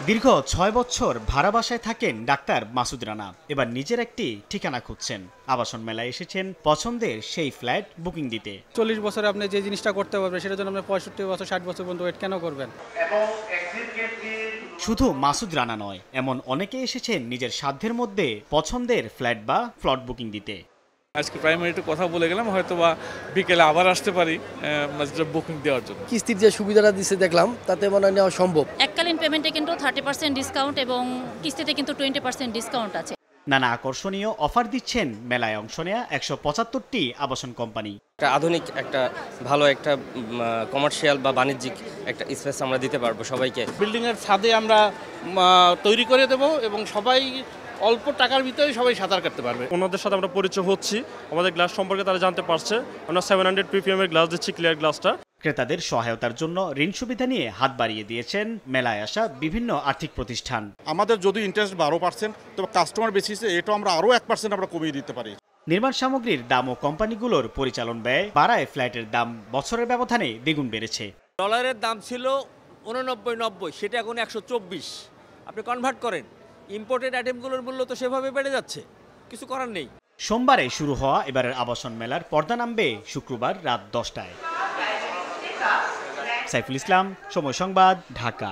দীর্ঘ ৬ বছর ভাড়া বাসায় থাকেন ডাক্তার মাসুদ রানা। এবার নিজের একটি ঠিকানা খুঁজছেন। আবাসন মেলায় এসেছেন পছন্দের সেই ফ্ল্যাট বুকিং দিতে। ৪০ বছরে আপনি যে জিনিসটা করতে পারবেন সেটার জন্য আপনি ৬৫ বছর ৬০ বছর পর্যন্ত ওয়েট কেন করবেন? শুধু মাসুদ রানা নয়, এমন অনেকে এসেছেন নিজের সাধ্যের মধ্যে পছন্দের ফ্ল্যাট বা প্লট বুকিং দিতে। আজকে প্রাইমারি একটু কথা বলে গেলাম, হয়তো বা বিকেলে আবার আসতে পারি বুকিং দেওয়ার জন্য। কিস্তির যে সুবিধাটা দিচ্ছে দেখলাম, তাতে মনে হয় নেওয়া সম্ভব। এককালীন পেমেন্টে কিন্তু 30% ডিসকাউন্ট এবং কিস্তিতে কিন্তু 20% ডিসকাউন্ট আছে। নানা আকর্ষণীয় অফার দিচ্ছেন মেলায় অংশ নেয়া ১৭৫টি আবাসন কোম্পানি। একটা আধুনিক একটা ভালো একটা কমার্শিয়াল বা বাণিজ্যিক একটা স্পেস আমরা দিতে পারবো সবাইকে। বিল্ডিংয়ের ছাদে আমরা তৈরি করে দেব এবং সবাই অল্প টাকার ভিতরে সবাই সাঁতার কাটতে পারবে। ওনাদের সাথে আমরা পরিচয় হচ্ছি, আমাদের গ্লাস সম্পর্কে তারা জানতে পারছে। আমরা 700 ppm এর গ্লাস দিচ্ছি, ক্লিয়ার গ্লাসটা। ক্রেতাদের সহায়তার জন্য ঋণ সুবিধা নিয়ে হাত বাড়িয়ে দিয়েছেন মেলায় আসা বিভিন্ন আর্থিক প্রতিষ্ঠান। আমাদের যদি ইন্টারেস্ট 12%, তবে কাস্টমার বেসিসে এটা আমরা আরও 1% আমরা কমিয়ে দিতে পারি। নির্মাণ সামগ্রীর দাম ও কোম্পানিগুলোর পরিচালন ব্যয় বাড়ায় ফ্ল্যাটের দাম বছরের ব্যবধানে দ্বিগুণ বেড়েছে। ডলারের দাম ছিল 89-90, সেটা এখন 124। আপনি কনভার্ট করেন, ইম্পোর্টেড আইটেমগুলোর মূল্য তো সেভাবে বেড়ে যাচ্ছে, কিছু করার নেই। সোমবারে শুরু হওয়া এবারের আবাসন মেলার পর্দা নামবে শুক্রবার রাত 10টায়। সাইফুল ইসলাম, সময় সংবাদ, ঢাকা।